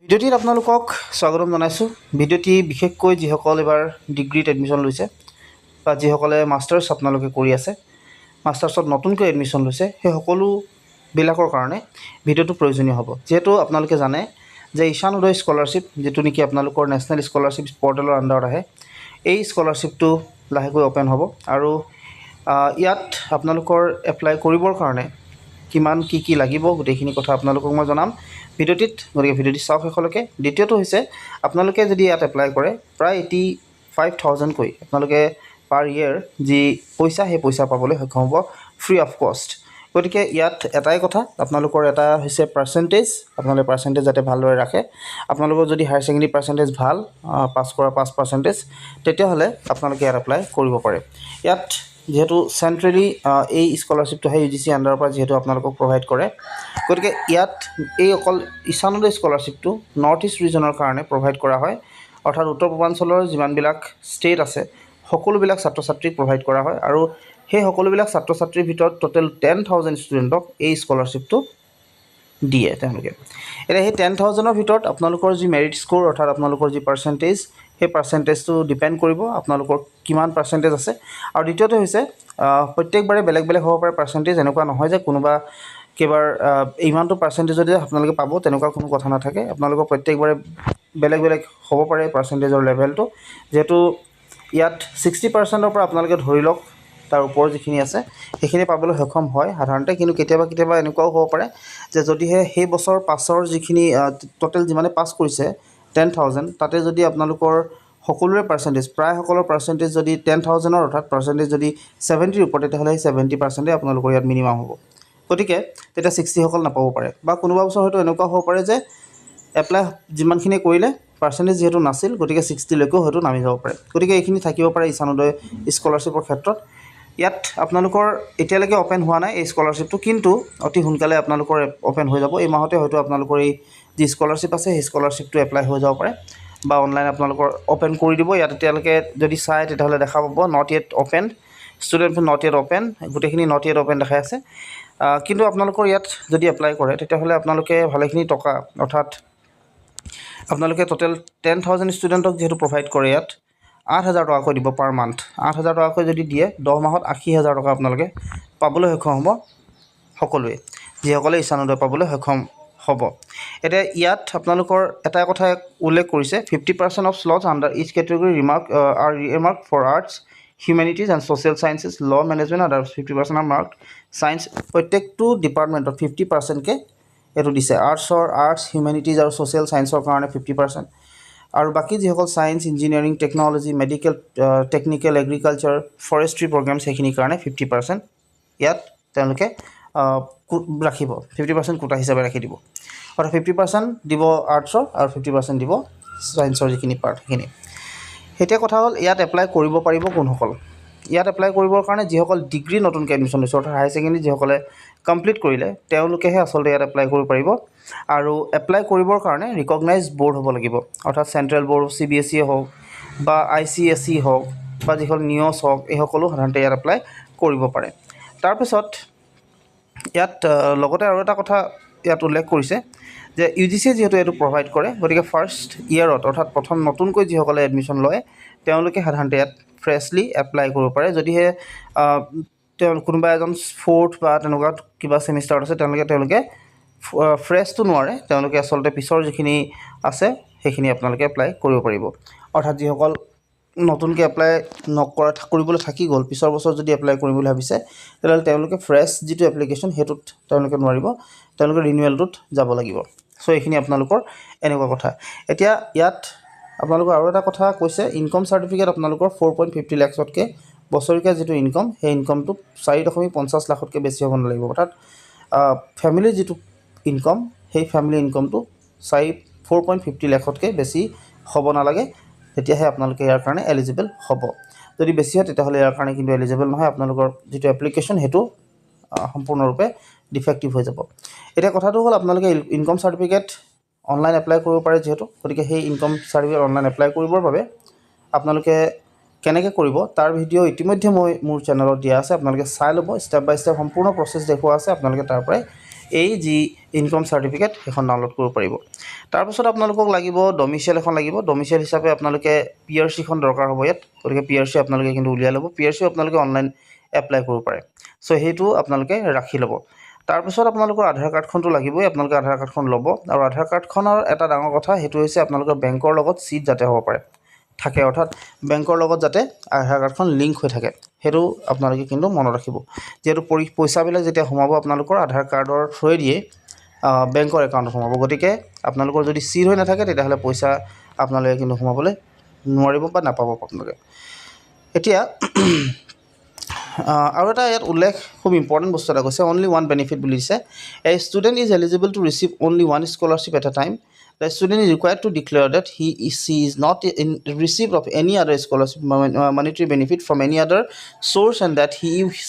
ভিডিঅ'টিত আপোনালোকক স্বাগতম জনাইছোঁ। ভিডিঅ'টি বিশেষকৈ যিসকল এবাৰ ডিগ্ৰীত এডমিশ্যন লৈছে বা যিসকলে মাষ্টাৰ্ছ আপোনালোকে কৰি আছে, মাষ্টাৰ্ছত নতুনকৈ এডমিশ্যন লৈছে, সেই সকলোবিলাকৰ কাৰণে ভিডিঅ'টো প্ৰয়োজনীয় হ'ব। যিহেতু আপোনালোকে জানে যে ঈশান উদয় স্কলাৰশ্বিপ, যিটো নেকি আপোনালোকৰ নেশ্যনেল স্কলাৰশ্বিপ পৰ্টেলৰ আণ্ডাৰত আহে, এই স্কলাৰশ্বিপটো লাহেকৈ অ'পেন হ'ব আৰু ইয়াত আপোনালোকৰ এপ্লাই কৰিবৰ কাৰণে কিমান কি লাগিব গোটেইখিনি কথা আপোনালোকক মই জনাম ভিডিঅ'টিত। গতিকে ভিডিঅ'টি চাওক শেষলৈকে। দ্বিতীয়টো হৈছে, আপোনালোকে যদি ইয়াত এপ্লাই কৰে প্ৰায় 85,000কৈ আপোনালোকে পাৰ ইয়েৰ যি পইচা, সেই পইচা পাবলৈ সক্ষম হ'ব ফ্ৰী অফ কষ্ট। গতিকে ইয়াত এটাই কথা, আপোনালোকৰ এটা হৈছে পাৰ্চেণ্টেজ, আপোনালোকে পাৰ্চেণ্টেজ যাতে ভালদৰে ৰাখে। আপোনালোকৰ যদি হায়াৰ ছেকেণ্ডেৰী পাৰ্চেণ্টেজ ভাল, পাছ কৰা 5%, তেতিয়াহ'লে আপোনালোকে ইয়াত এপ্লাই কৰিব পাৰে। ইয়াত যিহেতু চেণ্ট্ৰেলি এই স্কলাৰশ্বিপটো সেই UGC আণ্ডাৰৰ পৰা যিহেতু আপোনালোকক প্ৰভাইড কৰে, গতিকে ইয়াত এই অকল ঈশান উদয় স্কলাৰশ্বিপটো নৰ্থ ইষ্ট ৰিজনৰ কাৰণে প্ৰভাইড কৰা হয়। অৰ্থাৎ উত্তৰ পূৰ্বাঞ্চলৰ যিমানবিলাক ষ্টেট আছে সকলোবিলাক ছাত্ৰ ছাত্ৰীক প্ৰভাইড কৰা হয় আৰু সেই সকলোবিলাক ছাত্ৰ ছাত্ৰীৰ ভিতৰত টোটেল 10,000 ষ্টুডেণ্টক এই স্কলাৰশ্বিপটো দিয়ে তেওঁলোকে। এতিয়া সেই 10,000ৰ ভিতৰত আপোনালোকৰ যি মেৰিট স্ক'ৰ, অৰ্থাৎ আপোনালোকৰ যি পাৰ্চেণ্টেজ, সেই পাৰ্চেণ্টেজটো ডিপেণ্ড কৰিব আপোনালোকৰ কিমান পাৰ্চেণ্টেজ আছে। আৰু দ্বিতীয়তে হৈছে, প্ৰত্যেকবাৰে বেলেগ বেলেগ হ'ব পাৰে পাৰ্চেণ্টেজ। এনেকুৱা নহয় যে কোনোবা কেইবাৰ ইমানটো পাৰ্চেণ্টেজতে আপোনালোকে পাব, তেনেকুৱা কোনো কথা নাথাকে। আপোনালোকৰ প্ৰত্যেকবাৰে বেলেগ বেলেগ হ'ব পাৰে পাৰ্চেণ্টেজৰ লেভেলটো। যিহেতু ইয়াত 60%ৰ পৰা আপোনালোকে ধৰি লওক তাৰ ওপৰ যিখিনি আছে সেইখিনি পাবলৈ সক্ষম হয় সাধাৰণতে। কিন্তু কেতিয়াবা এনেকুৱাও হ'ব পাৰে যে যদিহে সেই বছৰ পাছৰ যিখিনি টোটেল যিমানে পাছ কৰিছে 10,000, তাতে যদি আপোনালোকৰ সকলোৰে পাৰ্চেণ্টেজ, প্ৰায় সকলৰ পাৰ্চেণ্টেজ যদি 10,000ৰ অৰ্থাৎ পাৰ্চেণ্টেজ যদি 70ৰ ওপৰত, তেতিয়াহ'লে সেই 70%ই আপোনালোকৰ ইয়াত মিনিমাম হ'ব। গতিকে তেতিয়া 60সকল নাপাব পাৰে। বা কোনোবা বছৰ হয়তো এনেকুৱা হ'ব পাৰে যে এপ্লাই যিমানখিনি কৰিলে পাৰ্চেণ্টেজ যিহেতু নাছিল, গতিকে 60লৈকেও হয়তো নামি যাব পাৰে। গতিকে এইখিনি থাকিব পাৰে ঈশান উদয় স্কলাৰশ্বিপৰ ক্ষেত্ৰত। ইয়াত আপোনালোকৰ এতিয়ালৈকে অ'পেন হোৱা নাই এই স্কলাৰশ্বিপটো, কিন্তু অতি সোনকালে আপোনালোকৰ অ'পেন হৈ যাব। এই মাহতে হয়তো আপোনালোকৰ এই যি স্কলাৰশ্বিপ আছে সেই স্কলাৰশ্বিপটো এপ্লাই হৈ যাব পাৰে বা অনলাইন আপোনালোকৰ অ'পেন কৰি দিব। ইয়াত এতিয়ালৈকে যদি চাই তেতিয়াহ'লে দেখা পাব not yet open, student not yet open, গোটেইখিনি নট য়েট অ'পেন দেখাই আছে। কিন্তু আপোনালোকৰ ইয়াত যদি এপ্লাই কৰে তেতিয়াহ'লে আপোনালোকে ভালেখিনি টকা, অৰ্থাৎ আপোনালোকে টোটেল 10,000 ষ্টুডেণ্টক যিহেতু প্ৰভাইড কৰে, ইয়াত 8,000 টকাকৈ দিব পাৰ মান্থ। 8,000 টকাকৈ যদি দিয়ে 10 মাহত 80,000 টকা আপোনালোকে পাবলৈ সক্ষম হ'ব সকলোৱে, যিসকলে ঈশান উদয় পাবলৈ সক্ষম হ'ব। এতিয়া ইয়াত আপোনালোকৰ এটা কথা উল্লেখ কৰিছে, 50% of slots under each category remark for arts, humanities and social sciences, law management other 50% off mark science. প্ৰত্যেকটো ডিপাৰ্টমেণ্টত 50%কৈ এইটো দিছে। আৰ্টছ, হিউমেনিটিজ আৰু ছ'চিয়েল ছায়েন্সৰ কাৰণে 50%, আৰু বাকী যিসকল science, engineering, technology, medical, technical, agriculture, forestry programmes, সেইখিনিৰ কাৰণে 50% ইয়াত তেওঁলোকে ৰাখিব। 50% কোটা হিচাপে ৰাখি দিব। অৰ্থাৎ 50% দিব আৰ্টছৰ আৰু 50% দিব ছায়েন্সৰ যিখিনি পাৰ্ট সেইখিনি। এতিয়া কথা হ'ল, ইয়াত এপ্লাই কৰিব পাৰিব কোনসকল? ইয়াত এপ্লাই কৰিবৰ কাৰণে যিসকল ডিগ্ৰী নতুনকৈ এডমিশ্যন লৈছে, অৰ্থাৎ হায়াৰ ছেকেণ্ডেৰী যিসকলে কমপ্লিট কৰিলে, তেওঁলোকেহে আচলতে ইয়াত এপ্লাই কৰিব পাৰিব। আৰু এপ্লাই কৰিবৰ কাৰণে ৰিকগনাইজ ব'ৰ্ড হ'ব লাগিব, অৰ্থাৎ চেণ্ট্ৰেল ব'ৰ্ড, CBSE হওক বা ICSE হওক বা যিসকল নিয়ছ হওক, এই সকলো সাধাৰণতে ইয়াত এপ্লাই কৰিব পাৰে। তাৰপিছত ইয়াত লগতে আৰু এটা কথা ইয়াত উল্লেখ কৰিছে যে UGCয়ে যিহেতু এইটো প্ৰভাইড কৰে, গতিকে ফাৰ্ষ্ট ইয়েৰত, অৰ্থাৎ প্ৰথম নতুনকৈ যিসকলে এডমিশ্যন লয়, তেওঁলোকে সাধাৰণতে ইয়াত ফ্ৰেছলি এপ্লাই কৰিব পাৰে। যদিহে কোনোবা এজন 4th বা তেনেকুৱা কিবা ছেমিষ্টাৰত আছে, তেওঁলোকে ফ্ৰেছটো নোৱাৰে, তেওঁলোকে আচলতে পিছৰ যিখিনি আছে সেইখিনি আপোনালোকে এপ্লাই কৰিব পাৰিব। অৰ্থাৎ যিসকল নতুনকৈ এপ্লাই কৰিবলৈ থাকি গ'ল, পিছৰ বছৰ যদি এপ্লাই কৰিম বুলি ভাবিছে, তেতিয়াহ'লে তেওঁলোকে ফ্ৰেছ যিটো এপ্লিকেশ্যন সেইটোত তেওঁলোকে নোৱাৰিব, তেওঁলোকে ৰিনিউৱেলটোত যাব লাগিব। চ' এইখিনি আপোনালোকৰ এনেকুৱা কথা। এতিয়া ইয়াত আপোনালোকৰ আৰু এটা কথা কৈছে, ইনকম চাৰ্টিফিকেট আপোনালোকৰ 4.50 লাখতকৈ বছৰীয়া যিটো ইনকম, সেই ইনকমটো 4.50 লাখতকৈ বেছি হ'ব নালাগিব। অৰ্থাৎ ফেমিলিৰ যিটো ইনকম, সেই ফেমিলি ইনকমটো 4.50 লাখতকৈ বেছি হ'ব নালাগে, তেতিয়াহে আপোনালোকে ইয়াৰ কাৰণে এলিজিবল হ'ব। যদি বেছি হয় তেতিয়াহ'লে ইয়াৰ কাৰণে কিন্তু এলিজিবল নহয়, আপোনালোকৰ যিটো এপ্লিকেশ্যন সেইটো সম্পূৰ্ণৰূপে ডিফেক্টিভ হৈ যাব। এতিয়া কথাটো হ'ল, আপোনালোকে ইনকম চাৰ্টিফিকেট অনলাইন এপ্লাই কৰিব পাৰে যিহেতু, গতিকে সেই ইনকম চাৰ্টিফিকেট অনলাইন এপ্লাই কৰিবৰ বাবে আপোনালোকে কেনেকৈ কৰিব তাৰ ভিডিঅ' ইতিমধ্যে মই মোৰ চেনেলত দিয়া আছে, আপোনালোকে চাই ল'ব। ষ্টেপ বাই ষ্টেপ সম্পূৰ্ণ প্ৰচেছ দেখুওৱা আছে, আপোনালোকে তাৰ পৰাই এই যি ইনকম চাৰ্টিফিকেট সেইখন ডাউনলোড কৰিব পাৰিব। তাৰপিছত আপোনালোকক লাগিব ডমিচিয়েল এখন লাগিব। ডমিচিয়েল হিচাপে আপোনালোকে PRCখন দৰকাৰ হ'ব ইয়াত, গতিকে PRC আপোনালোকে কিন্তু উলিয়াই ল'ব। PRC আপোনালোকে অনলাইন এপ্লাই কৰিব পাৰে, চ' সেইটো আপোনালোকে ৰাখি ল'ব। তাৰপিছত আপোনালোকৰ আধাৰ কাৰ্ডখনটো লাগিবই, আপোনালোকে আধাৰ কাৰ্ডখন ল'ব। আৰু আধাৰ কাৰ্ডখনৰ এটা ডাঙৰ কথা সেইটো হৈছে আপোনালোকৰ বেংকৰ লগত চিট যাতে হ'ব পাৰে থাকে, অৰ্থাৎ বেংকৰ লগত যাতে আধাৰ কাৰ্ডখন লিংক হৈ থাকে, সেইটো আপোনালোকে কিন্তু মনত ৰাখিব। যিহেতু পইচাবিলাক যেতিয়া সোমাব আপোনালোকৰ আধাৰ কাৰ্ডৰ থ্ৰুৱেদিয়ে বেংকৰ একাউণ্টত সোমাব, গতিকে আপোনালোকৰ যদি চিট হৈ নাথাকে তেতিয়াহ'লে পইচা আপোনালোকে কিন্তু সোমাবলৈ নোৱাৰিব বা নাপাব আপোনালোকে। এতিয়া আৰু এটা ইয়াত উল্লেখ খুব ইম্পৰ্টেণ্ট বস্তু এটা কৈছে, অনলি ওৱান বেনিফিট বুলি দিছে। A student is eligible to receive only one scholarship at A time. The student is required to declare that she is not in receipt of any other scholarship monetary benefit from any other source, and that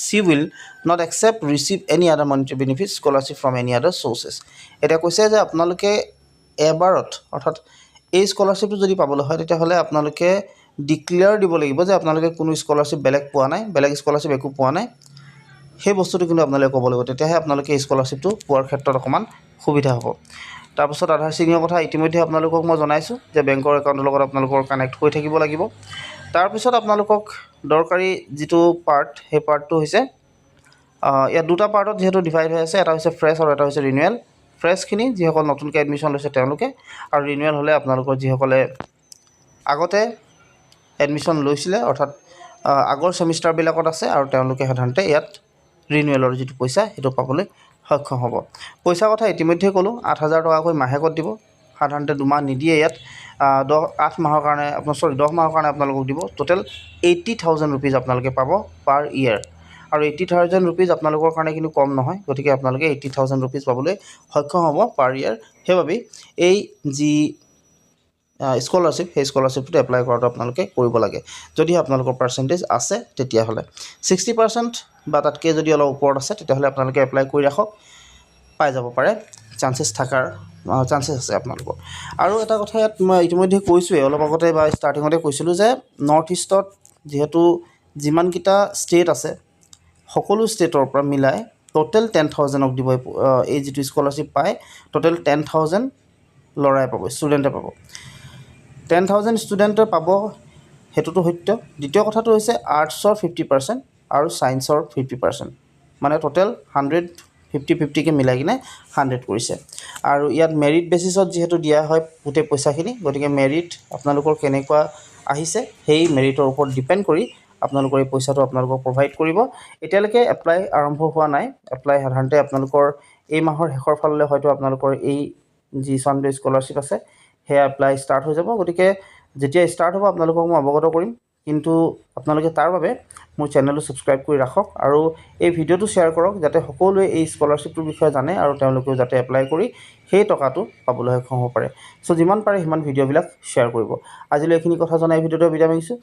she will not accept receive any other monetary benefit scholarship from any other sources. এতিয়া কৈছে যে আপোনালোকে এবাৰত অৰ্থাৎ এই স্কলাৰশ্বিপটো যদি পাবলৈ হয় তেতিয়াহ'লে আপোনালোকে ডিক্লেয়াৰ দিব লাগিব যে আপোনালোকে কোনো স্কলাৰশ্বিপ বেলেগ পোৱা নাই, বেলেগ স্কলাৰশ্বিপ একো পোৱা নাই, সেই বস্তুটো কিন্তু আপোনালোকে ক'ব লাগিব। তেতিয়াহে আপোনালোকে এই স্কলাৰশ্বিপটো পোৱাৰ ক্ষেত্ৰত অকণমান সুবিধা হ'ব। তাৰপিছত আধাৰ চিনিৰ কথা ইতিমধ্যে আপোনালোকক মই জনাইছোঁ যে বেংকৰ একাউণ্টৰ লগত আপোনালোকৰ কানেক্ট হৈ থাকিব লাগিব। তাৰপিছত আপোনালোকক দৰকাৰী যিটো পাৰ্ট, সেই পাৰ্টটো হৈছে ইয়াত দুটা পাৰ্টত যিহেতু ডিভাইড হৈ আছে, এটা হৈছে ফ্ৰেছ আৰু এটা হৈছে ৰিনিউৱেল। ফ্ৰেছখিনি যিসকল নতুনকৈ এডমিশ্যন লৈছে তেওঁলোকে, আৰু ৰিনিউৱেল হ'লে আপোনালোকৰ যিসকলে আগতে এডমিশ্যন লৈছিলে অৰ্থাৎ আগৰ ছেমিষ্টাৰবিলাকত আছে আৰু তেওঁলোকে সাধাৰণতে ইয়াত ৰিনিউৱেলৰ যিটো পইচা সেইটো পাবলৈ সক্ষম হ'ব। পইচাৰ কথা ইতিমধ্যে ক'লোঁ, 8,000 টকাকৈ মাহেকত দিব, সাধাৰণতে 2 মাহ নিদিয়ে ইয়াত। 10 মাহৰ কাৰণে আপোনালোকক দিব। টোটেল 80,000 ৰুপিজ আপোনালোকে পাব পাৰ ইয়েৰ, আৰু 80,000 ৰুপিজ আপোনালোকৰ কাৰণে কিন্তু কম নহয়, গতিকে আপোনালোকে 80,000 ৰুপিজ পাবলৈ সক্ষম হ'ব পাৰ ইয়েৰ। সেইবাবে এই যি স্কলাৰশ্বিপ, সেই স্কলাৰশ্বিপটোত এপ্লাই কৰাটো আপোনালোকে কৰিব লাগে যদি আপোনালোকৰ পাৰ্চেণ্টেজ আছে তেতিয়াহ'লে। 60% বা তাতকৈ যদি অলপ ওপৰত আছে তেতিয়াহ'লে আপোনালোকে এপ্লাই কৰি ৰাখক, পাই যাব পাৰে, চান্সেছ আছে আপোনালোকৰ। আৰু এটা কথা ইয়াত মই ইতিমধ্যে কৈছোঁৱেই, অলপ আগতে বা ষ্টাৰ্টিঙতে কৈছিলোঁ যে নৰ্থ ইষ্টত যিহেতু যিমানকেইটা ষ্টেট আছে সকলো ষ্টেটৰ পৰা মিলাই টোটেল 10,000ক দিব এই যিটো স্কলাৰশ্বিপ পায়, টোটেল 10,000 ল'ৰাই পাব, ষ্টুডেণ্টে পাব। 10,000 ষ্টুডেণ্টে পাব, সেইটোতো সত্য। দ্বিতীয় কথাটো হৈছে আৰ্টছৰ 50% আৰু ছায়েন্সৰ 50%, মানে টোটেল 50-50কৈ মিলাই কিনে 100 কৰিছে। আৰু ইয়াত মেৰিট বেচিছত যিহেতু দিয়া হয় গোটেই পইচাখিনি, গতিকে মেৰিট আপোনালোকৰ কেনেকুৱা আহিছে সেই মেৰিটৰ ওপৰত ডিপেণ্ড কৰি আপোনালোকৰ এই পইচাটো আপোনালোকক প্ৰভাইড কৰিব। এতিয়ালৈকে এপ্লাই আৰম্ভ হোৱা নাই। এপ্লাই সাধাৰণতে আপোনালোকৰ এই মাহৰ শেষৰ ফাললৈ হয়তো আপোনালোকৰ এই যি ছানডে স্কলাৰশ্বিপ আছে সেয়া এপ্লাই ষ্টাৰ্ট হৈ যাব। গতিকে যেতিয়া ষ্টাৰ্ট হ'ব আপোনালোকক মই অৱগত কৰিম, কিন্তু আপোনালোকে তাৰ বাবে মোৰ চেনেলটো ছাবস্ক্ৰাইব কৰি ৰাখক আৰু এই ভিডিঅ'টো শ্বেয়াৰ কৰক যাতে সকলোৱে এই স্কলাৰশ্বিপটোৰ বিষয়ে জানে আৰু তেওঁলোকেও যাতে এপ্লাই কৰি সেই টকাটো পাবলৈ সক্ষম হ'ব পাৰে। চ' যিমান পাৰে সিমান ভিডিঅ'বিলাক শ্বেয়াৰ কৰিব। আজিলৈ এইখিনি কথা জনাই ভিডিঅ'টো বিদায় মাৰিছোঁ।